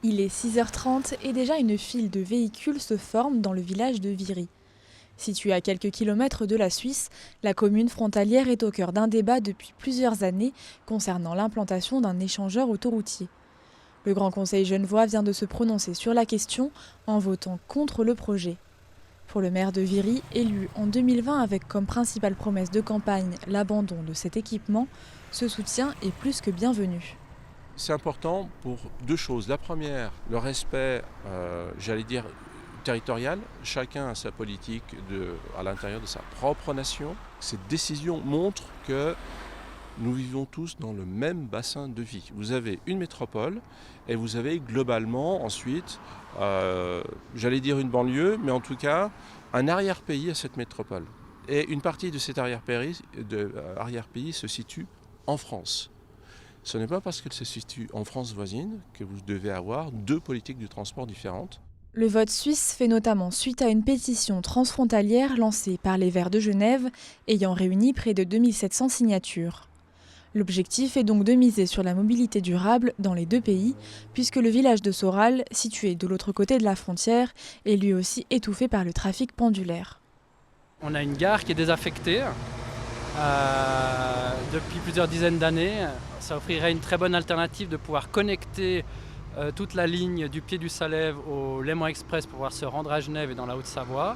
Il est 6h30 et déjà une file de véhicules se forme dans le village de Viry. Située à quelques kilomètres de la Suisse, la commune frontalière est au cœur d'un débat depuis plusieurs années concernant l'implantation d'un échangeur autoroutier. Le Grand Conseil genevois vient de se prononcer sur la question en votant contre le projet. Pour le maire de Viry, élu en 2020 avec comme principale promesse de campagne l'abandon de cet équipement, ce soutien est plus que bienvenu. C'est important pour deux choses. La première, le respect, territorial. Chacun a sa politique à l'intérieur de sa propre nation. Cette décision montre que nous vivons tous dans le même bassin de vie. Vous avez une métropole et vous avez globalement ensuite, une banlieue, mais en tout cas un arrière-pays à cette métropole. Et une partie de cet arrière-pays se situe en France. Ce n'est pas parce qu'elle se situe en France voisine que vous devez avoir deux politiques du transport différentes. Le vote suisse fait notamment suite à une pétition transfrontalière lancée par les Verts de Genève, ayant réuni près de 2700 signatures. L'objectif est donc de miser sur la mobilité durable dans les deux pays, puisque le village de Soral, situé de l'autre côté de la frontière, est lui aussi étouffé par le trafic pendulaire. On a une gare qui est désaffectée depuis plusieurs dizaines d'années. Ça offrirait une très bonne alternative de pouvoir connecter toute la ligne du Pied du Salève au Léman Express pour pouvoir se rendre à Genève et dans la Haute-Savoie.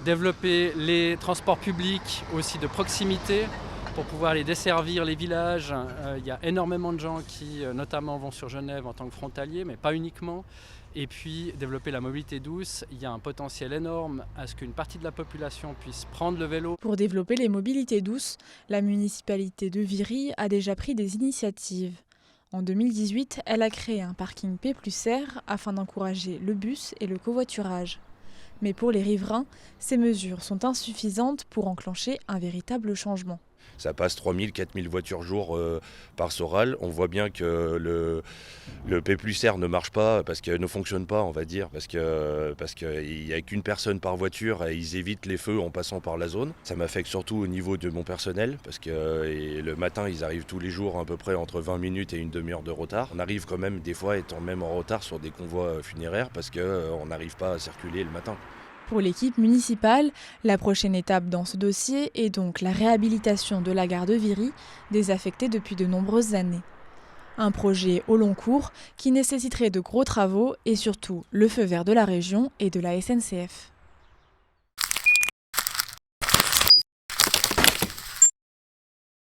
Développer les transports publics aussi de proximité pour pouvoir les desservir, les villages. Il y a énormément de gens qui notamment vont sur Genève en tant que frontaliers, mais pas uniquement. Et puis développer la mobilité douce, il y a un potentiel énorme à ce qu'une partie de la population puisse prendre le vélo. Pour développer les mobilités douces, la municipalité de Viry a déjà pris des initiatives. En 2018, elle a créé un parking P+R afin d'encourager le bus et le covoiturage. Mais pour les riverains, ces mesures sont insuffisantes pour enclencher un véritable changement. Ça passe 3000, 4000 voitures jour par Soral. On voit bien que le P+R ne marche pas, ne fonctionne pas, on va dire, parce qu'il n'y a qu'une personne par voiture et ils évitent les feux en passant par la zone. Ça m'affecte surtout au niveau de mon personnel, parce que le matin, ils arrivent tous les jours à peu près entre 20 minutes et une demi-heure de retard. On arrive quand même, des fois, étant même en retard sur des convois funéraires, parce qu'on n'arrive pas à circuler le matin. Pour l'équipe municipale, la prochaine étape dans ce dossier est donc la réhabilitation de la gare de Viry, désaffectée depuis de nombreuses années. Un projet au long cours qui nécessiterait de gros travaux et surtout le feu vert de la région et de la SNCF.